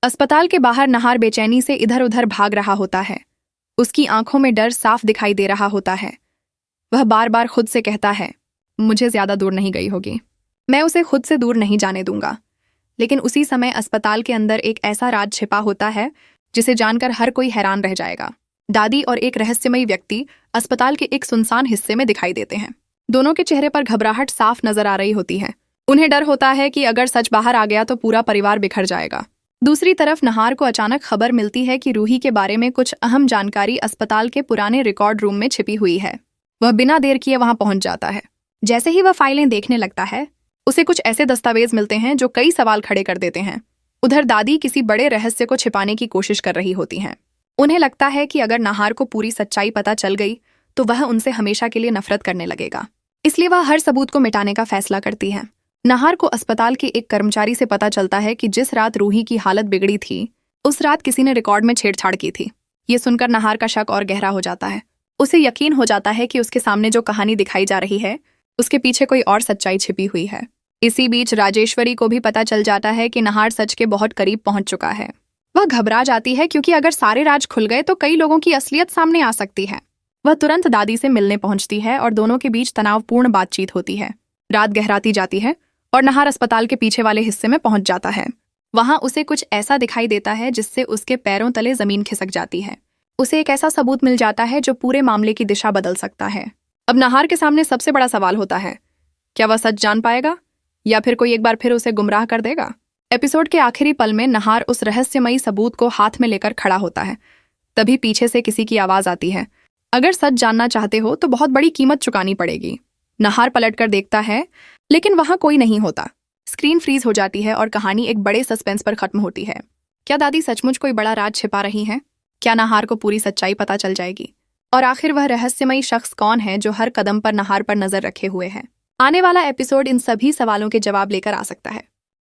अस्पताल के बाहर नहार बेचैनी से इधर उधर भाग रहा होता है। उसकी आंखों में डर साफ दिखाई दे रहा होता है। वह बार बार खुद से कहता है, मुझे ज्यादा दूर नहीं गई होगी, मैं उसे खुद से दूर नहीं जाने दूंगा। लेकिन उसी समय अस्पताल के अंदर एक ऐसा राज छिपा होता है जिसे जानकर हर कोई हैरान रह जाएगा। दादी और एक रहस्यमयी व्यक्ति अस्पताल के एक सुनसान हिस्से में दिखाई देते हैं। दोनों के चेहरे पर घबराहट साफ नजर आ रही होती है। उन्हें डर होता है कि अगर सच बाहर आ गया तो पूरा परिवार बिखर जाएगा। दूसरी तरफ नहार को अचानक खबर मिलती है कि रूही के बारे में कुछ अहम जानकारी अस्पताल के पुराने रिकॉर्ड रूम में छिपी हुई है। वह बिना देर किए वहां पहुंच जाता है। जैसे ही वह फाइलें देखने लगता है, उसे कुछ ऐसे दस्तावेज मिलते हैं जो कई सवाल खड़े कर देते हैं। उधर दादी किसी बड़े रहस्य को छिपाने की कोशिश कर रही होती हैं। उन्हें लगता है कि अगर नहार को पूरी सच्चाई पता चल गई तो वह उनसे हमेशा के लिए नफरत करने लगेगा। इसलिए वह हर सबूत को मिटाने का फैसला करती है। नहार को अस्पताल के एक कर्मचारी से पता चलता है कि जिस रात रूही की हालत बिगड़ी थी, उस रात किसी ने रिकॉर्ड में छेड़छाड़ की थी। ये सुनकर नहार का शक और गहरा हो जाता है। उसे यकीन हो जाता है कि उसके सामने जो कहानी दिखाई जा रही है, उसके पीछे कोई और सच्चाई छिपी हुई है। इसी बीच राजेश्वरी को भी पता चल जाता है कि नहार सच के बहुत करीब पहुंच चुका है। वह घबरा जाती है क्योंकि अगर सारे राज खुल गए तो कई लोगों की असलियत सामने आ सकती है। वह तुरंत दादी से मिलने पहुंचती है और दोनों के बीच तनावपूर्ण बातचीत होती है। रात गहराती जाती है और नहार अस्पताल के पीछे वाले हिस्से में पहुंच जाता है। वहां उसे कुछ ऐसा दिखाई देता है जिससे उसके पैरों तले जमीन खिसक जाती है। उसे एक ऐसा सबूत मिल जाता है जो पूरे मामले की दिशा बदल सकता है। अब नहार के सामने सबसे बड़ा सवाल होता है, क्या वह सच जान पाएगा या फिर कोई एक बार फिर उसे गुमराह कर देगा। एपिसोड के आखिरी पल में नहार उस रहस्यमयी सबूत को हाथ में लेकर खड़ा होता है। तभी पीछे से किसी की आवाज आती है, अगर सच जानना चाहते हो तो बहुत बड़ी कीमत चुकानी पड़ेगी। नहार पलटकर देखता है, लेकिन वहां कोई नहीं होता। स्क्रीन फ्रीज हो जाती है और कहानी एक बड़े सस्पेंस पर खत्म होती है। क्या दादी सचमुच कोई बड़ा राज छिपा रही हैं? क्या नहार को पूरी सच्चाई पता चल जाएगी? और आखिर वह रहस्यमयी शख्स कौन है जो हर कदम पर नहार पर नजर रखे हुए है? आने वाला एपिसोड इन सभी सवालों के जवाब लेकर आ सकता है।